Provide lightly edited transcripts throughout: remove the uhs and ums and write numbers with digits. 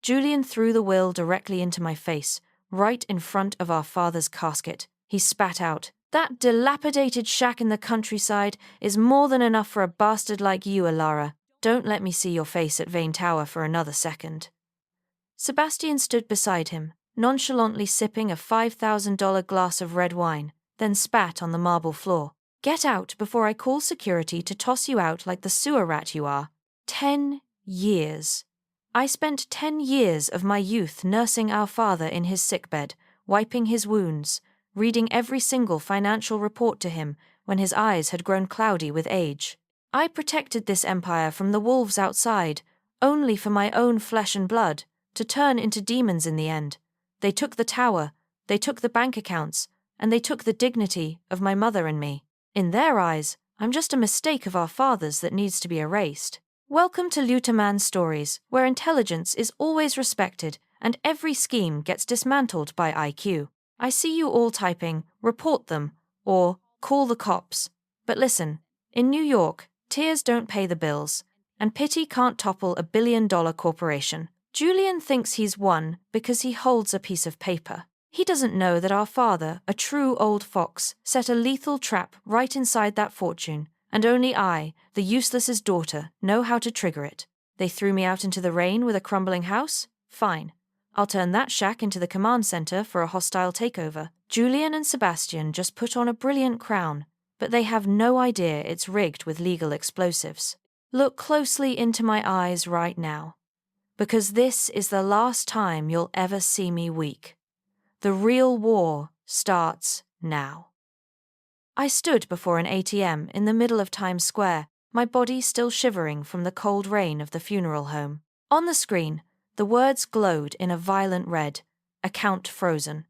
Julian threw the will directly into my face, right in front of our father's casket. He spat out, "That dilapidated shack in the countryside is more than enough for a bastard like you, Alara. Don't let me see your face at Vane Tower for another second." Sebastian stood beside him, nonchalantly sipping a $5,000 glass of red wine, then spat on the marble floor. "Get out before I call security to toss you out like the sewer rat you are." 10 years. I spent 10 years of my youth nursing our father in his sickbed, wiping his wounds, reading every single financial report to him when his eyes had grown cloudy with age. I protected this empire from the wolves outside, only for my own flesh and blood to turn into demons in the end. They took the tower, they took the bank accounts, and they took the dignity of my mother and me. In their eyes, I'm just a mistake of our father's that needs to be erased. Welcome to Liu Te Man Stories, where intelligence is always respected and every scheme gets dismantled by IQ. I see you all typing, "report them," or "call the cops." But listen, in New York, tears don't pay the bills, and pity can't topple a billion-dollar corporation. Julian thinks he's won because he holds a piece of paper. He doesn't know that our father, a true old fox, set a lethal trap right inside that fortune, and only I, the uselessest daughter, know how to trigger it. They threw me out into the rain with a crumbling house? Fine. I'll turn that shack into the command center for a hostile takeover. Julian and Sebastian just put on a brilliant crown, but they have no idea it's rigged with legal explosives. Look closely into my eyes right now, because this is the last time you'll ever see me weak. The real war starts now. I stood before an ATM in the middle of Times Square, my body still shivering from the cold rain of the funeral home. On the screen, the words glowed in a violent red, "Account frozen."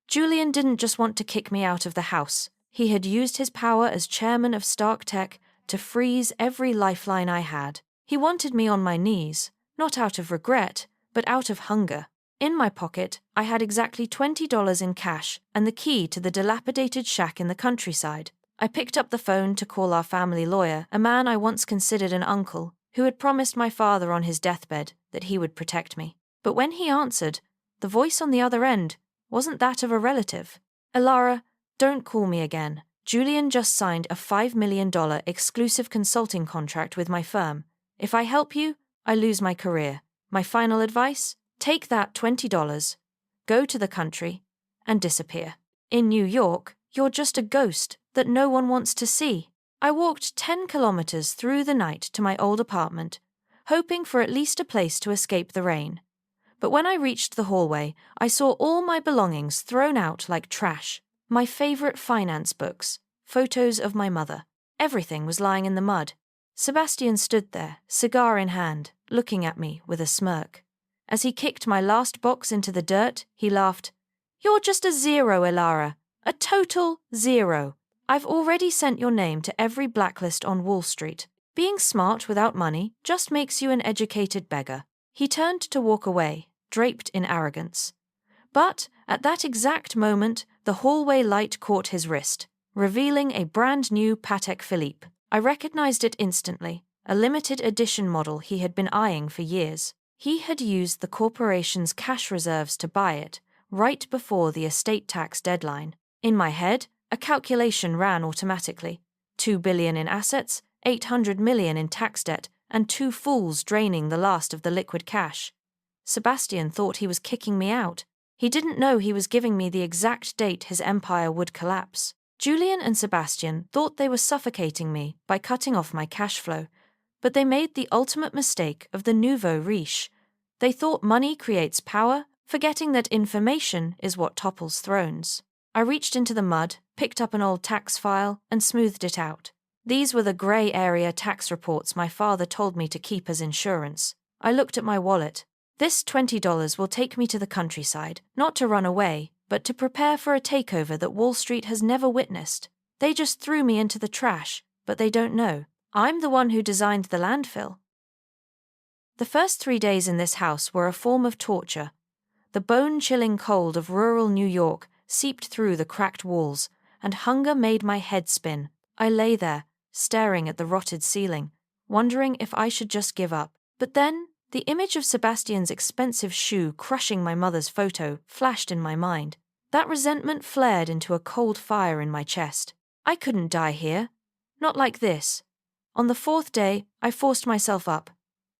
Julian didn't just want to kick me out of the house. He had used his power as chairman of Stark Tech to freeze every lifeline I had. He wanted me on my knees, not out of regret, but out of hunger. In my pocket, I had exactly $20 in cash and the key to the dilapidated shack in the countryside. I picked up the phone to call our family lawyer, a man I once considered an uncle, who had promised my father on his deathbed that he would protect me. But when he answered, the voice on the other end wasn't that of a relative. "Alara, don't call me again. Julian just signed a $5 million exclusive consulting contract with my firm. If I help you, I lose my career. My final advice? Take that $20, go to the country, and disappear. In New York, you're just a ghost that no one wants to see." I walked 10 kilometers through the night to my old apartment, hoping for at least a place to escape the rain. But when I reached the hallway, I saw all my belongings thrown out like trash. My favorite finance books, photos of my mother. Everything was lying in the mud. Sebastian stood there, cigar in hand, looking at me with a smirk. As he kicked my last box into the dirt, he laughed. "You're just a zero, Alara. A total zero. I've already sent your name to every blacklist on Wall Street. Being smart without money just makes you an educated beggar." He turned to walk away, draped in arrogance. But at that exact moment, the hallway light caught his wrist, revealing a brand new Patek Philippe. I recognized it instantly, a limited edition model he had been eyeing for years. He had used the corporation's cash reserves to buy it, right before the estate tax deadline. In my head, a calculation ran automatically. $2 billion in assets, $800 million in tax debt, and 2 fools draining the last of the liquid cash. Sebastian thought he was kicking me out. He didn't know he was giving me the exact date his empire would collapse. Julian and Sebastian thought they were suffocating me by cutting off my cash flow, but they made the ultimate mistake of the nouveau riche. They thought money creates power, forgetting that information is what topples thrones. I reached into the mud, picked up an old tax file, and smoothed it out. These were the grey area tax reports my father told me to keep as insurance. I looked at my wallet. This $20 will take me to the countryside, not to run away, but to prepare for a takeover that Wall Street has never witnessed. They just threw me into the trash, but they don't know. I'm the one who designed the landfill. The first 3 days in this house were a form of torture. The bone-chilling cold of rural New York seeped through the cracked walls, and hunger made my head spin. I lay there, staring at the rotted ceiling, wondering if I should just give up. But then, The image of Sebastian's expensive shoe crushing my mother's photo flashed in my mind. That resentment flared into a cold fire in my chest. I couldn't die here. Not like this. On the fourth day, I forced myself up.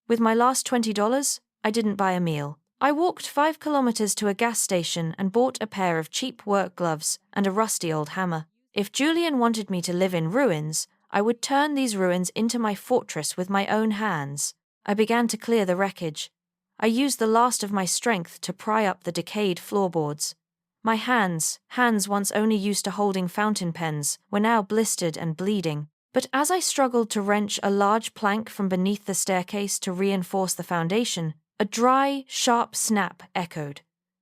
With my last $20, I didn't buy a meal. I walked 5 kilometers to a gas station and bought a pair of cheap work gloves and a rusty old hammer. If Julian wanted me to live in ruins, I would turn these ruins into my fortress with my own hands. I began to clear the wreckage. I used the last of my strength to pry up the decayed floorboards. My hands once only used to holding fountain pens, were now blistered and bleeding. But as I struggled to wrench a large plank from beneath the staircase to reinforce the foundation, a dry, sharp snap echoed.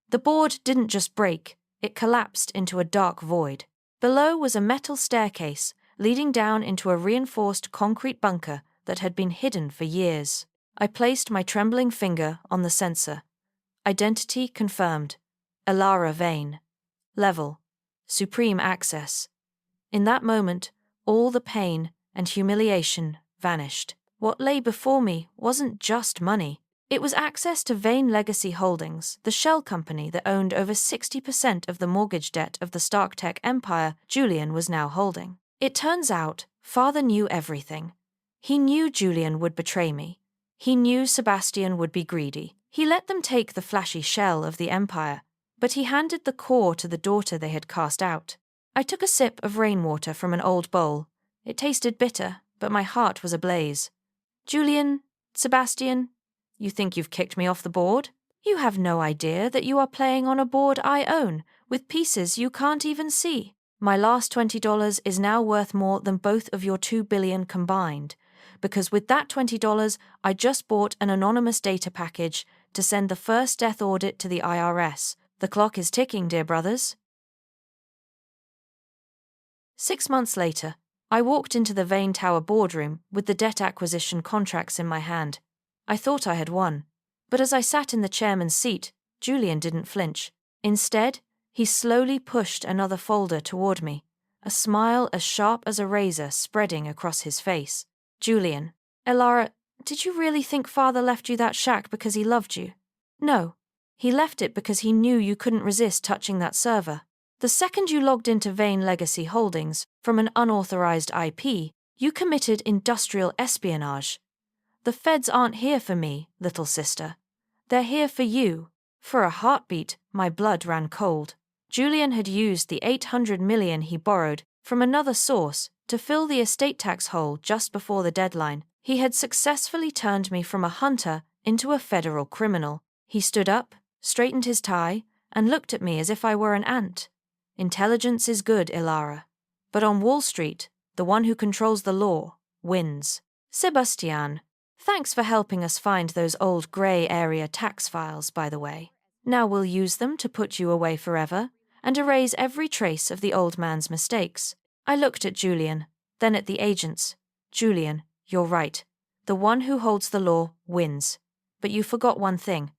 The board didn't just break, it collapsed into a dark void. Below was a metal staircase leading down into a reinforced concrete bunker that had been hidden for years. I placed my trembling finger on the sensor. Identity confirmed. Elara Vane. Level. Supreme access. In that moment, all the pain and humiliation vanished. What lay before me wasn't just money. It was access to Vane Legacy Holdings, the shell company that owned over 60% of the mortgage debt of the Stark Tech empire Julian was now holding. It turns out, Father knew everything. He knew Julian would betray me. He knew Sebastian would be greedy. He let them take the flashy shell of the empire, but he handed the core to the daughter they had cast out. I took a sip of rainwater from an old bowl. It tasted bitter, but my heart was ablaze. Julian, Sebastian, you think you've kicked me off the board? You have no idea that you are playing on a board I own, with pieces you can't even see. My last $20 is now worth more than both of your $2 billion combined, because with that $20, I just bought an anonymous data package to send the first death audit to the IRS. The clock is ticking, dear brothers. 6 months later, I walked into the Vane Tower boardroom with the debt acquisition contracts in my hand. I thought I had won, but as I sat in the chairman's seat, Julian didn't flinch. Instead, he slowly pushed another folder toward me, a smile as sharp as a razor spreading across his face. Julian, Elara, did you really think Father left you that shack because he loved you? No. He left it because he knew you couldn't resist touching that server. The second you logged into Vane Legacy Holdings from an unauthorized IP, you committed industrial espionage. The feds aren't here for me, little sister. They're here for you. For a heartbeat, my blood ran cold. Julian had used the $800 million he borrowed from another source to fill the estate tax hole just before the deadline. He had successfully turned me from a hunter into a federal criminal. He stood up, straightened his tie, and looked at me as if I were an ant. Intelligence is good, Elara. But on Wall Street, the one who controls the law wins. Sebastian, thanks for helping us find those old grey area tax files, by the way. Now we'll use them to put you away forever and erase every trace of the old man's mistakes. I looked at Julian, then at the agents. Julian, you're right. The one who holds the law wins. But you forgot one thing.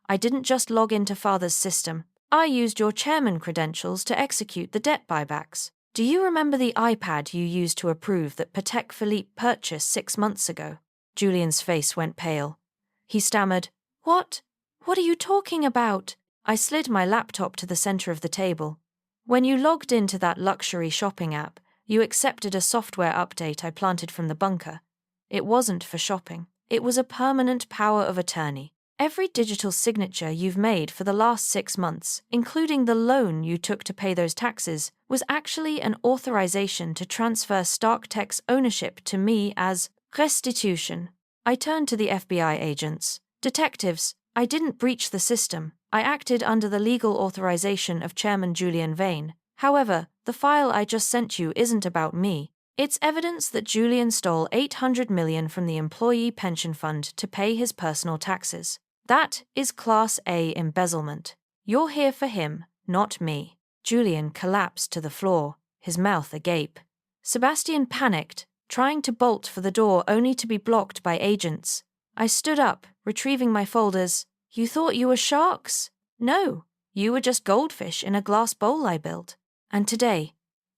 I didn't just log into Father's system. I used your chairman credentials to execute the debt buybacks. Do you remember the iPad you used to approve that Patek Philippe purchased 6 months ago? Julian's face went pale. He stammered, What? What are you talking about? I slid my laptop to the center of the table. When you logged into that luxury shopping app, you accepted a software update I planted from the bunker. It wasn't for shopping. It was a permanent power of attorney. Every digital signature you've made for the last 6 months, including the loan you took to pay those taxes, was actually an authorization to transfer Stark Tech's ownership to me as restitution. I turned to the FBI agents. Detectives, I didn't breach the system. I acted under the legal authorization of Chairman Julian Vane. However, the file I just sent you isn't about me. It's evidence that Julian stole $800 million from the employee pension fund to pay his personal taxes. That is Class A embezzlement. You're here for him, not me. Julian collapsed to the floor, his mouth agape. Sebastian panicked, trying to bolt for the door only to be blocked by agents. I stood up, retrieving my folders. You thought you were sharks? No, you were just goldfish in a glass bowl I built. And today,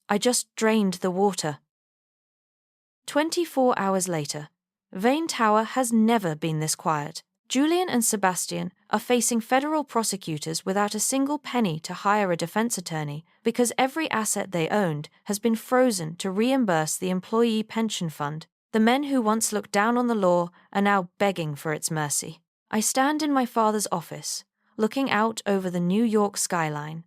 I just drained the water. 24 hours later, Vane Tower has never been this quiet. Julian and Sebastian are facing federal prosecutors without a single penny to hire a defense attorney because every asset they owned has been frozen to reimburse the employee pension fund. The men who once looked down on the law are now begging for its mercy. I stand in my father's office, looking out over the New York skyline.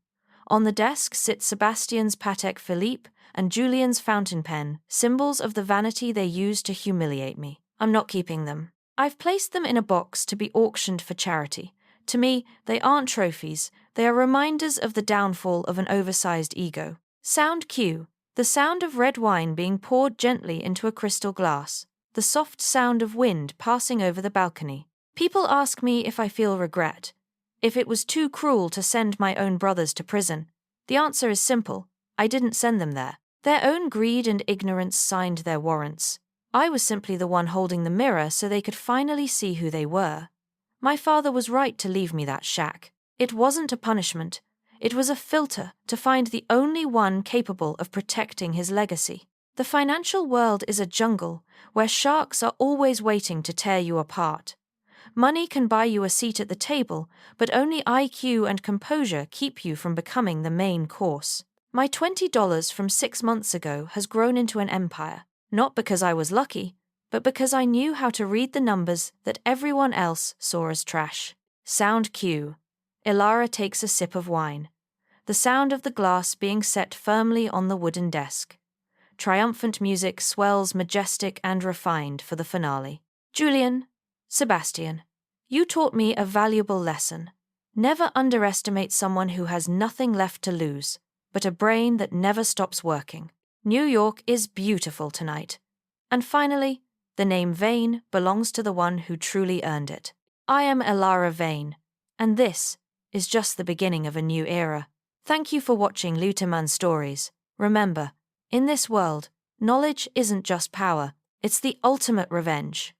On the desk sit Sebastian's Patek Philippe and Julian's fountain pen, symbols of the vanity they used to humiliate me. I'm not keeping them. I've placed them in a box to be auctioned for charity. To me, they aren't trophies, they are reminders of the downfall of an oversized ego. Sound cue. The sound of red wine being poured gently into a crystal glass. The soft sound of wind passing over the balcony. People ask me if I feel regret. If it was too cruel to send my own brothers to prison. The answer is simple. I didn't send them there. Their own greed and ignorance signed their warrants. I was simply the one holding the mirror so they could finally see who they were. My father was right to leave me that shack. It wasn't a punishment. It was a filter to find the only one capable of protecting his legacy. The financial world is a jungle where sharks are always waiting to tear you apart. Money can buy you a seat at the table, but only IQ and composure keep you from becoming the main course. My $20 from 6 months ago has grown into an empire. Not because I was lucky, but because I knew how to read the numbers that everyone else saw as trash. Sound cue. Ilara takes a sip of wine. The sound of the glass being set firmly on the wooden desk. Triumphant music swells majestic and refined for the finale. Julian, Sebastian, you taught me a valuable lesson. Never underestimate someone who has nothing left to lose, but a brain that never stops working. New York is beautiful tonight. And finally, the name Vane belongs to the one who truly earned it. I am Ilara Vane, and this is just the beginning of a new era. Thank you for watching Liu Te Man Stories. Remember, in this world, knowledge isn't just power, it's the ultimate revenge.